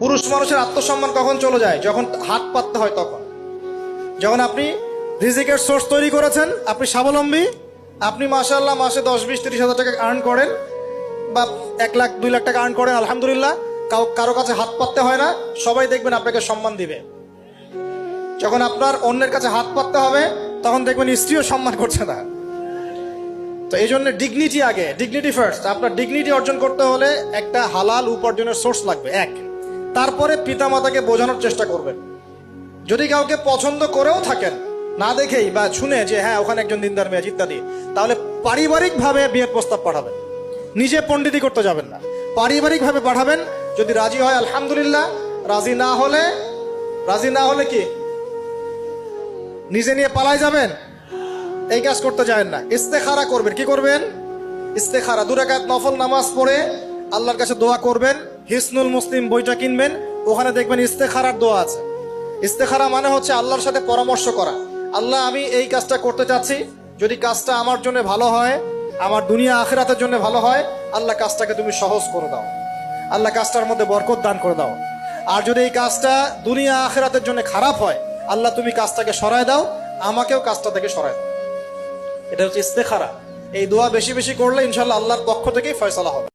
পুরুষ মানুষের আত্মসম্মান কখন চলে যায়? যখন হাত পাততে হয় তখন। যখন আপনি রিজিকের সোর্স তৈরি করেছেন, আপনি স্বাবলম্বী, আপনি মাশাআল্লাহ মাসে 10-20-30 হাজার টাকা আর্ন করেন বা 1 লাখ 2 লাখ টাকা আর্ন করেন, আলহামদুলিল্লাহ, কারো কাছে হাত পাততে হয় না, সবাই দেখবেন আপনাকে সম্মান দিবে। যখন আপনার অন্যের কাছে হাত পাততে হবে তখন দেখবেন স্ত্রীও সম্মান করছে না। তো এই জন্য ডিগনিটি আগে, ডিগনিটি ফার্স্ট। আপনার ডিগনিটি অর্জন করতে হলে একটা হালাল উপার্জনের সোর্স লাগবে, এক। তারপরে পিতামাতাকে বোঝানোর চেষ্টা করবেন। যদি কাউকে পছন্দ করেও থাকেন না দেখেই বা শুনে যে হ্যাঁ ওখানে একজন দিনদার মেয়ে ইত্যাদি, তাহলে পারিবারিকভাবে বিয়ের প্রস্তাব পাঠাবেন, নিজে পণ্ডিতি করতে যাবেন না, পারিবারিকভাবে পাঠাবেন। যদি রাজি হয় আলহামদুলিল্লাহ, রাজি না হলে কি নিজে নিয়ে পালাই যাবেন? এই কাজ করতে যাবেন না। ইস্তেখারা করবেন। কি করবেন? ইস্তেখারা। 2 রাকাত নফল নামাজ পড়ে আল্লাহর কাছে দোয়া করবেন। হিসনুল মুসলিম বইটা কিনবেন, ওখানে দেখবেন ইস্তেখারার দোয়া আছে। ইস্তেখারা মানে হচ্ছে আল্লাহর সাথে পরামর্শ করা। আল্লাহ, আমি এই কাজটা করতে চাচ্ছি, যদি কাজটা আমার জন্য ভালো হয়, আমার দুনিয়া আখিরাতের জন্য ভালো হয়, আল্লাহ কাজটাকে তুমি সহজ করে দাও, আল্লাহ কাজটার মধ্যে বরকত দান করে দাও। আর যদি এই কাজটা দুনিয়া আখিরাতের জন্য খারাপ হয়, আল্লাহ তুমি কাজটাকে সরায় দাও, আমাকেও কাজটা থেকে সরায় দাও। এটা হচ্ছে ইস্তেখারা। এই দোয়া বেশি বেশি করলে ইনশাআল্লাহ আল্লাহর পক্ষ থেকেই ফয়সালা হবে।